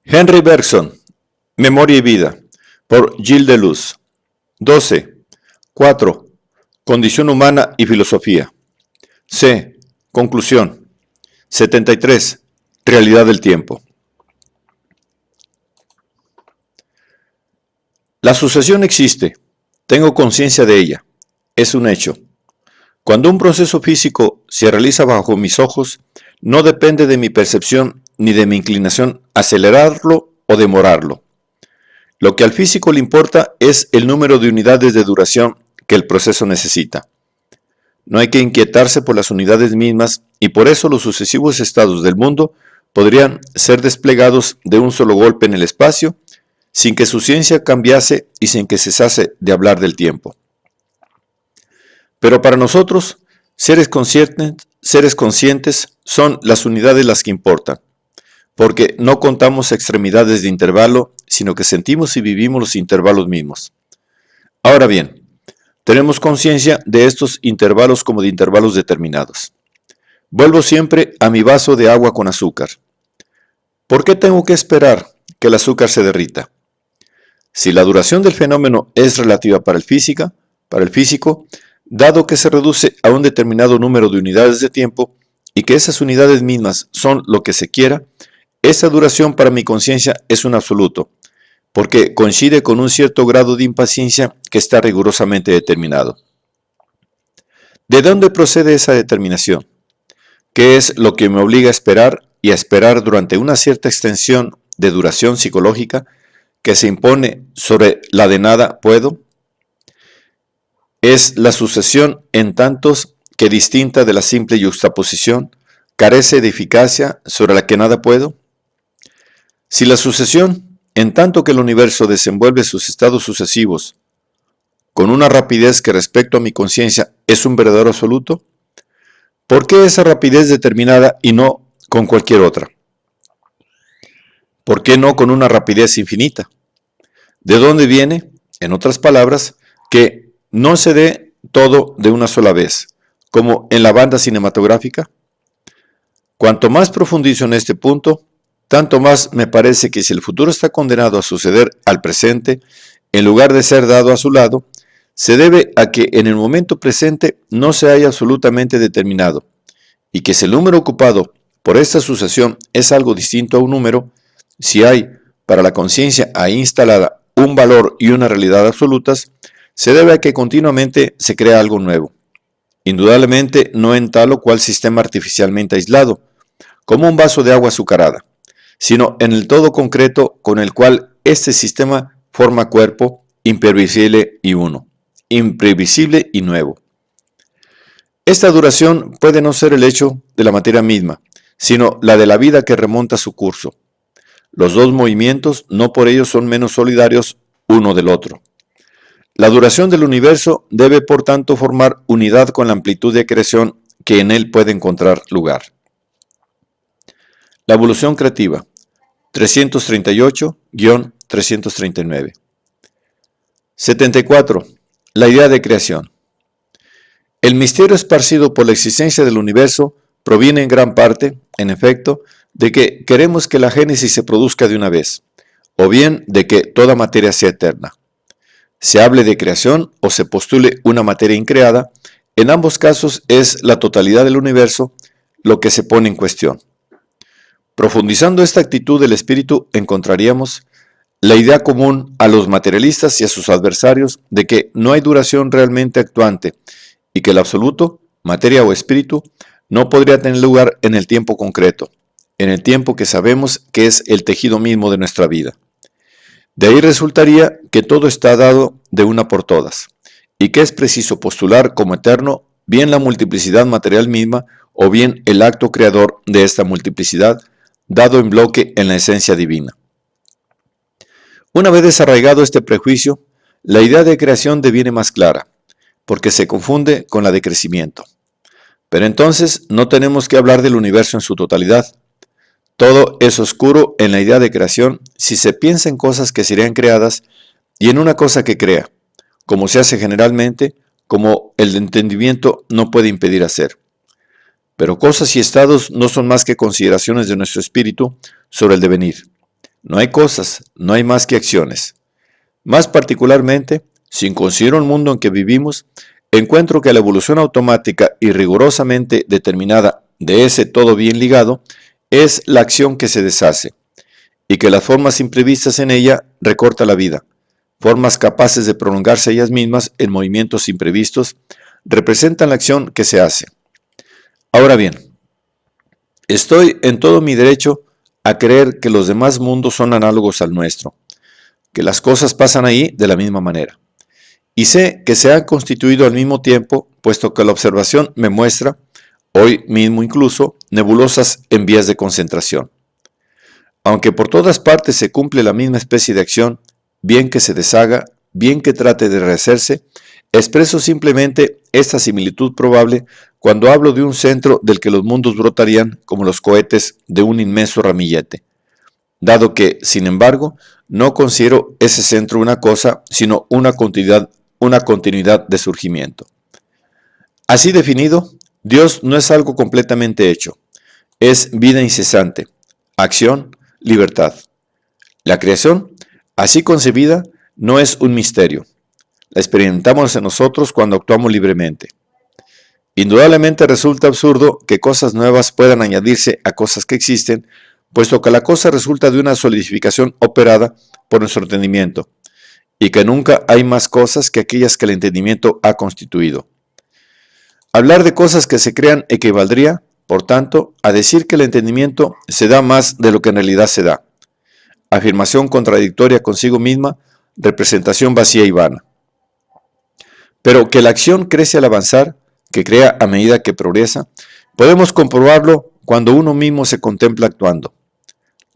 Henry Bergson, Memoria y Vida, por Gilles Deleuze. 12. 4. Condición humana y filosofía. C. Conclusión. 73. Realidad del tiempo. La sucesión existe. Tengo conciencia de ella. Es un hecho. Cuando un proceso físico se realiza bajo mis ojos, no depende de mi percepción ni de mi inclinación acelerarlo o demorarlo. Lo que al físico le importa es el número de unidades de duración que el proceso necesita. No hay que inquietarse por las unidades mismas y por eso los sucesivos estados del mundo podrían ser desplegados de un solo golpe en el espacio sin que su ciencia cambiase y sin que cesase de hablar del tiempo. Pero para nosotros, seres conscientes son las unidades las que importan, porque no contamos extremidades de intervalo, sino que sentimos y vivimos los intervalos mismos. Ahora bien, tenemos conciencia de estos intervalos como de intervalos determinados. Vuelvo siempre a mi vaso de agua con azúcar. ¿Por qué tengo que esperar que el azúcar se derrita? Si la duración del fenómeno es relativa para el físico, dado que se reduce a un determinado número de unidades de tiempo y que esas unidades mismas son lo que se quiera, esa duración para mi conciencia es un absoluto, porque coincide con un cierto grado de impaciencia que está rigurosamente determinado. ¿De dónde procede esa determinación? ¿Qué es lo que me obliga a esperar y a esperar durante una cierta extensión de duración psicológica que se impone sobre la de nada puedo? Es la sucesión en tantos que, distinta de la simple yuxtaposición, carece de eficacia sobre la que nada puedo. Si la sucesión, en tanto que el universo desenvuelve sus estados sucesivos con una rapidez que respecto a mi conciencia es un verdadero absoluto, ¿por qué esa rapidez determinada y no con cualquier otra? ¿Por qué no con una rapidez infinita? ¿De dónde viene, en otras palabras, que no se dé todo de una sola vez, como en la banda cinematográfica? Cuanto más profundizo en este punto, tanto más me parece que si el futuro está condenado a suceder al presente, en lugar de ser dado a su lado, se debe a que en el momento presente no se haya absolutamente determinado, y que si el número ocupado por esta sucesión es algo distinto a un número, si hay para la conciencia ahí instalada un valor y una realidad absolutas, se debe a que continuamente se crea algo nuevo, indudablemente no en tal o cual sistema artificialmente aislado, como un vaso de agua azucarada, sino en el todo concreto con el cual este sistema forma cuerpo imprevisible y uno, imprevisible y nuevo. Esta duración puede no ser el hecho de la materia misma, sino la de la vida que remonta su curso. Los dos movimientos no por ello son menos solidarios uno del otro. La duración del universo debe por tanto formar unidad con la amplitud de creación que en él puede encontrar lugar. La evolución creativa, 338-339. 74. La idea de creación. El misterio esparcido por la existencia del universo proviene en gran parte, en efecto, de que queremos que la génesis se produzca de una vez, o bien de que toda materia sea eterna. Se hable de creación o se postule una materia increada, en ambos casos es la totalidad del universo lo que se pone en cuestión. Profundizando esta actitud del espíritu encontraríamos la idea común a los materialistas y a sus adversarios de que no hay duración realmente actuante y que el absoluto, materia o espíritu, no podría tener lugar en el tiempo concreto, en el tiempo que sabemos que es el tejido mismo de nuestra vida. De ahí resultaría que todo está dado de una por todas, y que es preciso postular como eterno bien la multiplicidad material misma o bien el acto creador de esta multiplicidad, dado en bloque en la esencia divina. Una vez desarraigado este prejuicio, la idea de creación deviene más clara, porque se confunde con la de crecimiento. Pero entonces no tenemos que hablar del universo en su totalidad. Todo es oscuro en la idea de creación si se piensa en cosas que serían creadas y en una cosa que crea, como se hace generalmente, como el entendimiento no puede impedir hacer. Pero cosas y estados no son más que consideraciones de nuestro espíritu sobre el devenir. No hay cosas, no hay más que acciones. Más particularmente, si considero el mundo en que vivimos, encuentro que la evolución automática y rigurosamente determinada de ese todo bien ligado es la acción que se deshace, y que las formas imprevistas en ella recorta la vida. Formas capaces de prolongarse ellas mismas en movimientos imprevistos representan la acción que se hace. Ahora bien, estoy en todo mi derecho a creer que los demás mundos son análogos al nuestro, que las cosas pasan ahí de la misma manera. Y sé que se han constituido al mismo tiempo, puesto que la observación me muestra, hoy mismo incluso, nebulosas en vías de concentración. Aunque por todas partes se cumple la misma especie de acción, bien que se deshaga, bien que trate de rehacerse, expreso simplemente esta similitud probable cuando hablo de un centro del que los mundos brotarían como los cohetes de un inmenso ramillete, dado que, sin embargo, no considero ese centro una cosa, sino una continuidad de surgimiento. Así definido, Dios no es algo completamente hecho, es vida incesante, acción, libertad. La creación, así concebida, no es un misterio. La experimentamos en nosotros cuando actuamos libremente. Indudablemente resulta absurdo que cosas nuevas puedan añadirse a cosas que existen, puesto que la cosa resulta de una solidificación operada por nuestro entendimiento, y que nunca hay más cosas que aquellas que el entendimiento ha constituido. Hablar de cosas que se crean equivaldría, por tanto, a decir que el entendimiento se da más de lo que en realidad se da. Afirmación contradictoria consigo misma, representación vacía y vana. Pero que la acción crece al avanzar, que crea a medida que progresa, podemos comprobarlo cuando uno mismo se contempla actuando.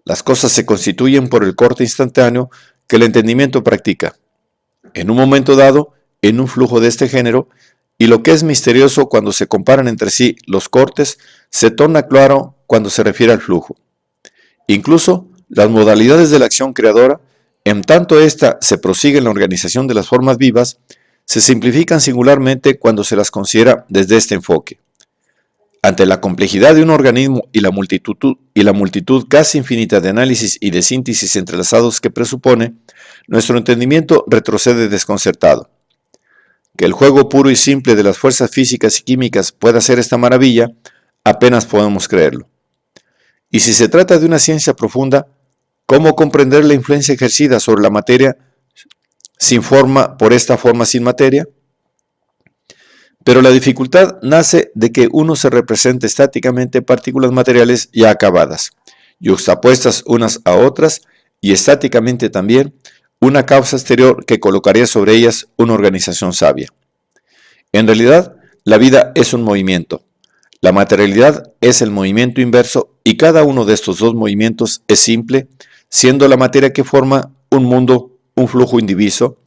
Las cosas se constituyen por el corte instantáneo que el entendimiento practica. En un momento dado, en un flujo de este género, y lo que es misterioso cuando se comparan entre sí los cortes, se torna claro cuando se refiere al flujo. Incluso las modalidades de la acción creadora, en tanto ésta se prosigue en la organización de las formas vivas, se simplifican singularmente cuando se las considera desde este enfoque. Ante la complejidad de un organismo y la multitud casi infinita de análisis y de síntesis entrelazados que presupone, nuestro entendimiento retrocede desconcertado. Que el juego puro y simple de las fuerzas físicas y químicas pueda hacer esta maravilla, apenas podemos creerlo. Y si se trata de una ciencia profunda, ¿cómo comprender la influencia ejercida sobre la materia sin forma por esta forma sin materia? Pero la dificultad nace de que uno se represente estáticamente partículas materiales ya acabadas, yuxtapuestas unas a otras, y estáticamente también una causa exterior que colocaría sobre ellas una organización sabia. En realidad, la vida es un movimiento. La materialidad es el movimiento inverso y cada uno de estos dos movimientos es simple, siendo la materia que forma un mundo un flujo indiviso,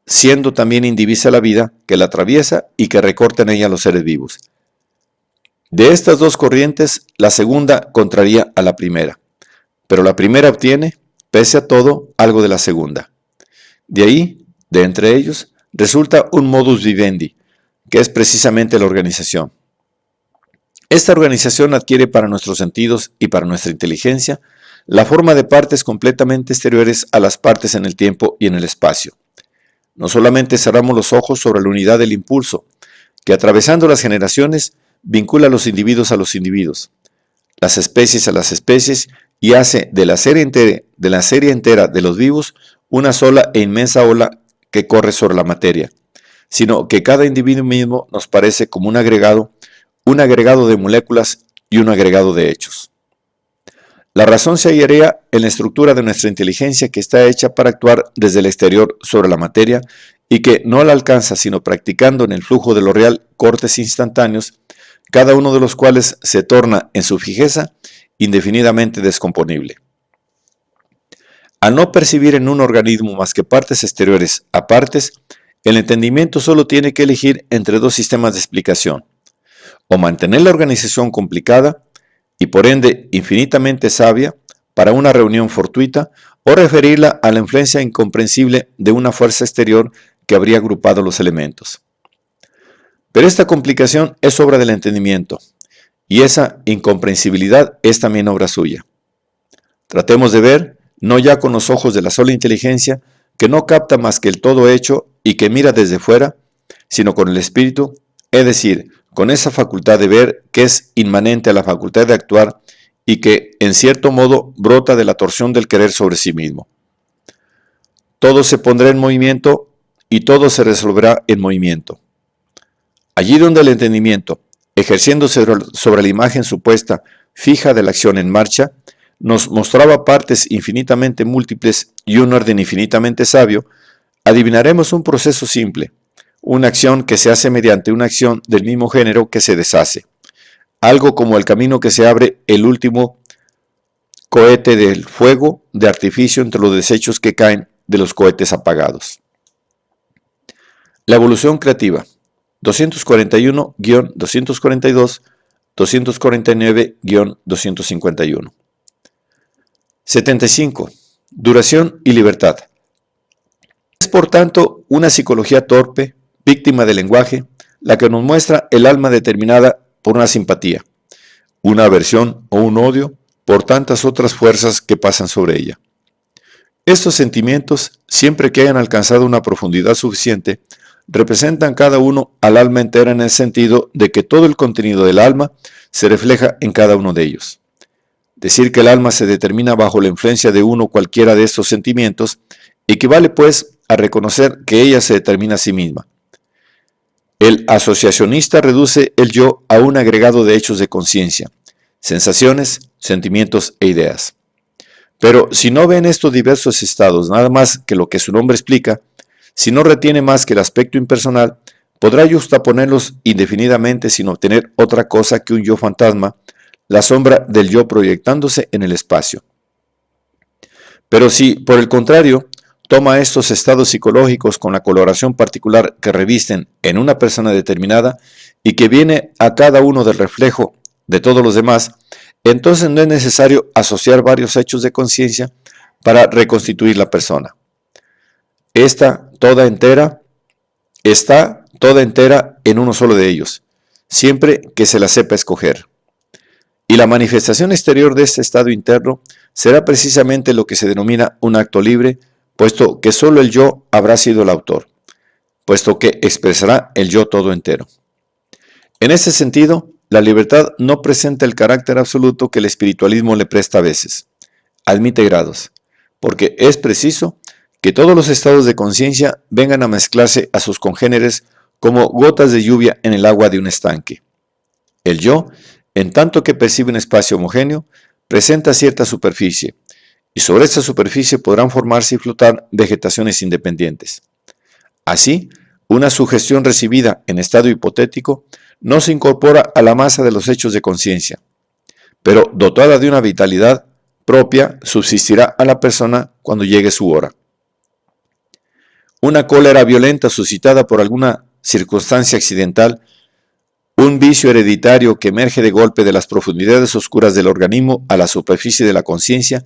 siendo también indivisa la vida que la atraviesa y que recorta en ella los seres vivos. De estas dos corrientes, la segunda contraría a la primera, pero la primera obtiene, pese a todo, algo de la segunda. De ahí, de entre ellos, resulta un modus vivendi, que es precisamente la organización. Esta organización adquiere para nuestros sentidos y para nuestra inteligencia la forma de partes completamente exteriores a las partes en el tiempo y en el espacio. No solamente cerramos los ojos sobre la unidad del impulso, que atravesando las generaciones vincula a los individuos a los individuos, las especies a las especies y hace de la serie entera de los vivos una sola e inmensa ola que corre sobre la materia, sino que cada individuo mismo nos parece como un agregado de moléculas y un agregado de hechos. La razón se hallaría en la estructura de nuestra inteligencia que está hecha para actuar desde el exterior sobre la materia y que no la alcanza sino practicando en el flujo de lo real cortes instantáneos, cada uno de los cuales se torna en su fijeza indefinidamente descomponible. Al no percibir en un organismo más que partes exteriores a partes, el entendimiento solo tiene que elegir entre dos sistemas de explicación, o mantener la organización complicada y por ende infinitamente sabia para una reunión fortuita, o referirla a la influencia incomprensible de una fuerza exterior que habría agrupado los elementos. Pero esta complicación es obra del entendimiento, y esa incomprensibilidad es también obra suya. Tratemos de ver, no ya con los ojos de la sola inteligencia, que no capta más que el todo hecho y que mira desde fuera, sino con el espíritu, es decir, con esa facultad de ver que es inmanente a la facultad de actuar y que, en cierto modo, brota de la torsión del querer sobre sí mismo. Todo se pondrá en movimiento y todo se resolverá en movimiento. Allí donde el entendimiento, ejerciéndose sobre la imagen supuesta fija de la acción en marcha, nos mostraba partes infinitamente múltiples y un orden infinitamente sabio, adivinaremos un proceso simple, una acción que se hace mediante una acción del mismo género que se deshace, algo como el camino que se abre el último cohete del fuego de artificio entre los desechos que caen de los cohetes apagados. La evolución creativa, 241-242, 249-251. 75. Duración y libertad. Es por tanto una psicología torpe, víctima del lenguaje, la que nos muestra el alma determinada por una simpatía, una aversión o un odio por tantas otras fuerzas que pasan sobre ella. Estos sentimientos, siempre que hayan alcanzado una profundidad suficiente, representan cada uno al alma entera en el sentido de que todo el contenido del alma se refleja en cada uno de ellos. Decir que el alma se determina bajo la influencia de uno cualquiera de estos sentimientos equivale pues a reconocer que ella se determina a sí misma. El asociacionista reduce el yo a un agregado de hechos de conciencia, sensaciones, sentimientos e ideas. Pero si no ve en estos diversos estados nada más que lo que su nombre explica, si no retiene más que el aspecto impersonal, podrá justaponerlos indefinidamente sin obtener otra cosa que un yo fantasma, la sombra del yo proyectándose en el espacio. Pero si, por el contrario, toma estos estados psicológicos con la coloración particular que revisten en una persona determinada y que viene a cada uno del reflejo de todos los demás, entonces no es necesario asociar varios hechos de conciencia para reconstituir la persona. Está toda entera en uno solo de ellos, siempre que se la sepa escoger. Y la manifestación exterior de este estado interno será precisamente lo que se denomina un acto libre, puesto que solo el yo habrá sido el autor, puesto que expresará el yo todo entero. En ese sentido, la libertad no presenta el carácter absoluto que el espiritualismo le presta a veces. Admite grados, porque es preciso que todos los estados de conciencia vengan a mezclarse a sus congéneres como gotas de lluvia en el agua de un estanque. El yo, en tanto que percibe un espacio homogéneo, presenta cierta superficie, y sobre esta superficie podrán formarse y flotar vegetaciones independientes. Así, una sugestión recibida en estado hipotético no se incorpora a la masa de los hechos de conciencia, pero dotada de una vitalidad propia subsistirá a la persona cuando llegue su hora. Una cólera violenta suscitada por alguna circunstancia accidental, un vicio hereditario que emerge de golpe de las profundidades oscuras del organismo a la superficie de la conciencia,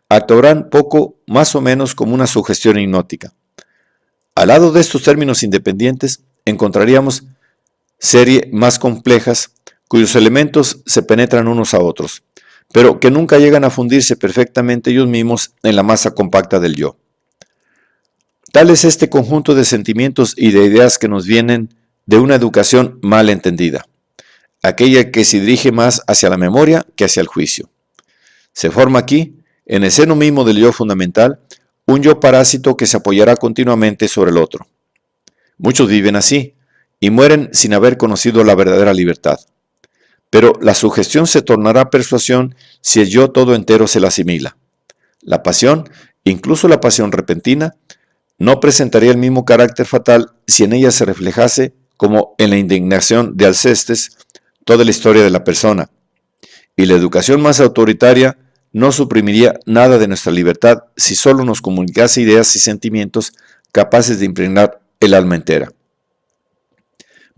actuarán poco más o menos como una sugestión hipnótica. Al lado de estos términos independientes, encontraríamos series más complejas cuyos elementos se penetran unos a otros, pero que nunca llegan a fundirse perfectamente ellos mismos en la masa compacta del yo. Tal es este conjunto de sentimientos y de ideas que nos vienen de una educación mal entendida, aquella que se dirige más hacia la memoria que hacia el juicio. Se forma aquí, en el seno mismo del yo fundamental, un yo parásito que se apoyará continuamente sobre el otro. Muchos viven así y mueren sin haber conocido la verdadera libertad. Pero la sugestión se tornará persuasión si el yo todo entero se la asimila. La pasión, incluso la pasión repentina, no presentaría el mismo carácter fatal si en ella se reflejase, como en la indignación de Alcestes, toda la historia de la persona. Y la educación más autoritaria no suprimiría nada de nuestra libertad si solo nos comunicase ideas y sentimientos capaces de impregnar el alma entera.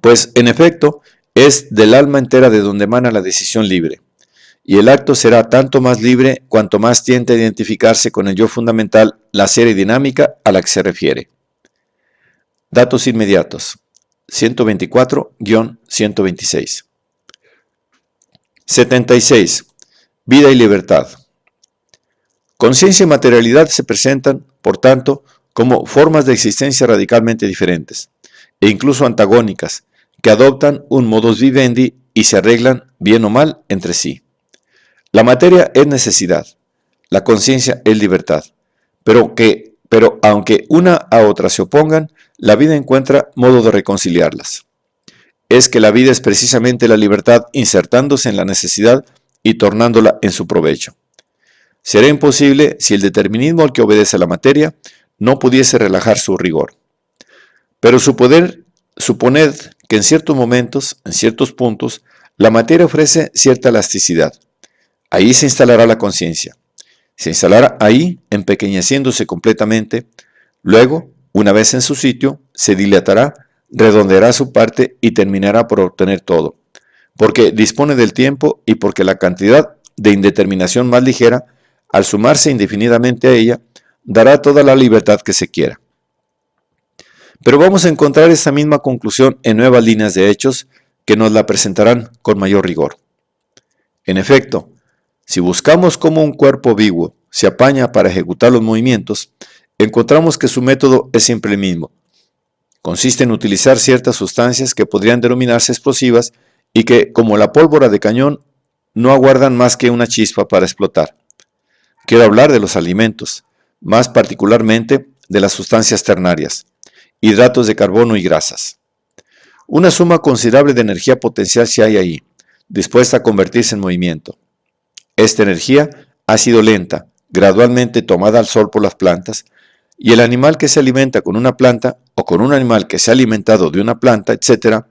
Pues, en efecto, es del alma entera de donde emana la decisión libre, y el acto será tanto más libre cuanto más tiende a identificarse con el yo fundamental, la serie dinámica a la que se refiere. Datos inmediatos. 124-126. 76. Vida y libertad. Conciencia y materialidad se presentan, por tanto, como formas de existencia radicalmente diferentes, e incluso antagónicas, que adoptan un modus vivendi y se arreglan, bien o mal, entre sí. La materia es necesidad, la conciencia es libertad, pero aunque una a otra se opongan, la vida encuentra modo de reconciliarlas. Es que la vida es precisamente la libertad insertándose en la necesidad y tornándola en su provecho. Será imposible si el determinismo al que obedece la materia no pudiese relajar su rigor. Pero suponed que en ciertos momentos, en ciertos puntos, la materia ofrece cierta elasticidad. Ahí se instalará la conciencia. Se instalará ahí, empequeñeciéndose completamente. Luego, una vez en su sitio, se dilatará, redondeará su parte y terminará por obtener todo, porque dispone del tiempo y porque la cantidad de indeterminación más ligera, al sumarse indefinidamente a ella, dará toda la libertad que se quiera. Pero vamos a encontrar esta misma conclusión en nuevas líneas de hechos que nos la presentarán con mayor rigor. En efecto, si buscamos cómo un cuerpo vivo se apaña para ejecutar los movimientos, encontramos que su método es siempre el mismo. Consiste en utilizar ciertas sustancias que podrían denominarse explosivas y que, como la pólvora de cañón, no aguardan más que una chispa para explotar. Quiero hablar de los alimentos, más particularmente de las sustancias ternarias, hidratos de carbono y grasas. Una suma considerable de energía potencial se hay ahí, dispuesta a convertirse en movimiento. Esta energía ha sido lenta, gradualmente tomada al sol por las plantas, y el animal que se alimenta con una planta o con un animal que se ha alimentado de una planta, etc.,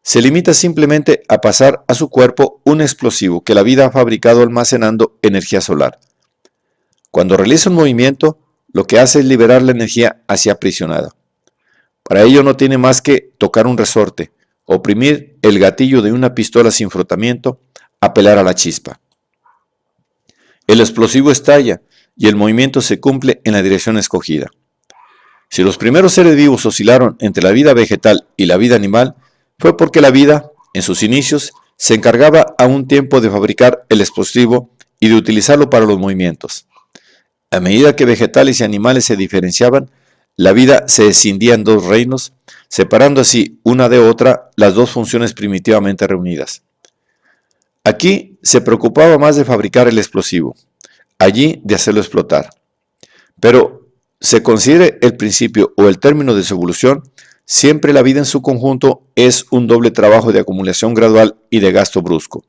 se limita simplemente a pasar a su cuerpo un explosivo que la vida ha fabricado almacenando energía solar. Cuando realiza un movimiento, lo que hace es liberar la energía así aprisionada. Para ello no tiene más que tocar un resorte, oprimir el gatillo de una pistola sin frotamiento, apelar a la chispa. El explosivo estalla y el movimiento se cumple en la dirección escogida. Si los primeros seres vivos oscilaron entre la vida vegetal y la vida animal, fue porque la vida, en sus inicios, se encargaba a un tiempo de fabricar el explosivo y de utilizarlo para los movimientos. A medida que vegetales y animales se diferenciaban, la vida se escindía en dos reinos, separando así una de otra las dos funciones primitivamente reunidas. Aquí se preocupaba más de fabricar el explosivo, allí de hacerlo explotar. Pero se considere el principio o el término de su evolución, siempre la vida en su conjunto es un doble trabajo de acumulación gradual y de gasto brusco.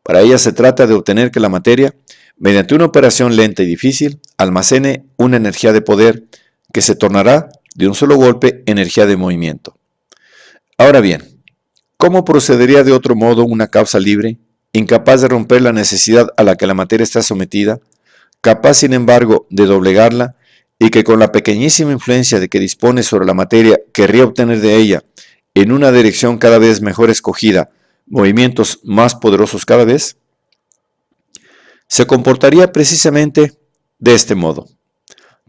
Para ella se trata de obtener que la materia, mediante una operación lenta y difícil, almacene una energía de poder que se tornará de un solo golpe energía de movimiento. Ahora bien, ¿cómo procedería de otro modo una causa libre, incapaz de romper la necesidad a la que la materia está sometida, capaz sin embargo de doblegarla y que con la pequeñísima influencia de que dispone sobre la materia querría obtener de ella, en una dirección cada vez mejor escogida, movimientos más poderosos cada vez? Se comportaría precisamente de este modo.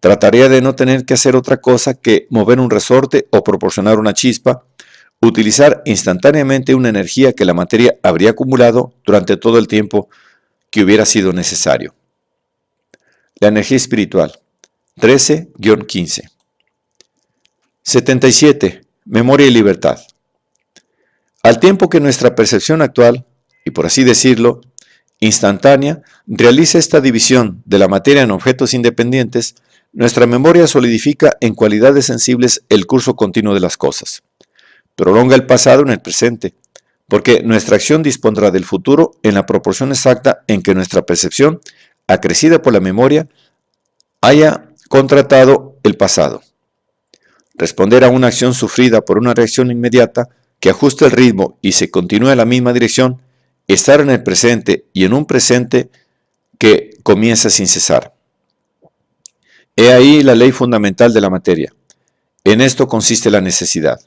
Trataría de no tener que hacer otra cosa que mover un resorte o proporcionar una chispa, utilizar instantáneamente una energía que la materia habría acumulado durante todo el tiempo que hubiera sido necesario. La energía espiritual. 13-15. 77. Memoria y libertad. Al tiempo que nuestra percepción actual, y por así decirlo, instantánea, realiza esta división de la materia en objetos independientes, nuestra memoria solidifica en cualidades sensibles el curso continuo de las cosas. Prolonga el pasado en el presente, porque nuestra acción dispondrá del futuro en la proporción exacta en que nuestra percepción, acrecida por la memoria, haya contratado el pasado. Responder a una acción sufrida por una reacción inmediata que ajuste el ritmo y se continúe en la misma dirección, estar en el presente y en un presente que comienza sin cesar. He ahí la ley fundamental de la materia. En esto consiste la necesidad.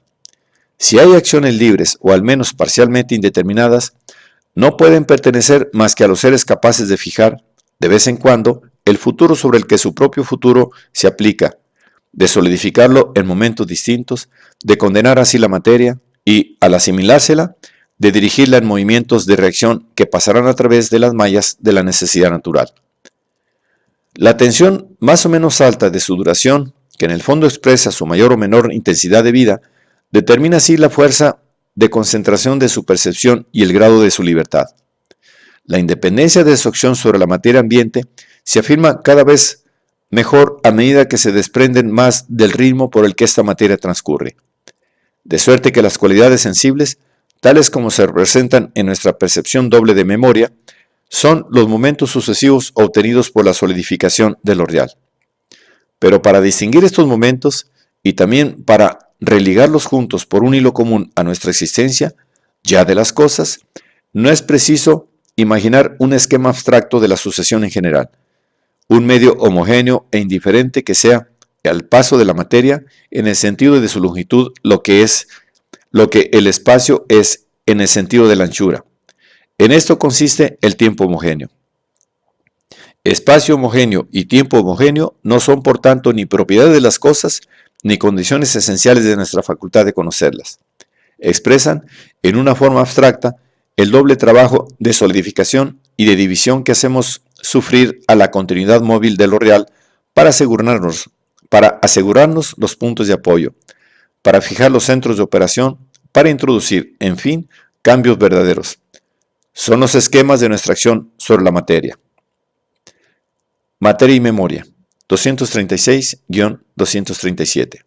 Si hay acciones libres o al menos parcialmente indeterminadas, no pueden pertenecer más que a los seres capaces de fijar, de vez en cuando, el futuro sobre el que su propio futuro se aplica, de solidificarlo en momentos distintos, de condenar así la materia y, al asimilársela, de dirigirla en movimientos de reacción que pasarán a través de las mallas de la necesidad natural. La tensión más o menos alta de su duración, que en el fondo expresa su mayor o menor intensidad de vida, determina así la fuerza de concentración de su percepción y el grado de su libertad. La independencia de su acción sobre la materia ambiente se afirma cada vez mejor a medida que se desprenden más del ritmo por el que esta materia transcurre. De suerte que las cualidades sensibles, tales como se representan en nuestra percepción doble de memoria, son los momentos sucesivos obtenidos por la solidificación de lo real. Pero para distinguir estos momentos y también para religarlos juntos por un hilo común a nuestra existencia, ya de las cosas, no es preciso imaginar un esquema abstracto de la sucesión en general, un medio homogéneo e indiferente que sea, al paso de la materia, en el sentido de su longitud, lo que el espacio es en el sentido de la anchura. En esto consiste el tiempo homogéneo. Espacio homogéneo y tiempo homogéneo no son, por tanto, ni propiedades de las cosas, ni condiciones esenciales de nuestra facultad de conocerlas. Expresan, en una forma abstracta, el doble trabajo de solidificación y de división que hacemos sufrir a la continuidad móvil de lo real para asegurarnos los puntos de apoyo, para fijar los centros de operación, para introducir, en fin, cambios verdaderos. Son los esquemas de nuestra acción sobre la materia. Materia y memoria, 236-237.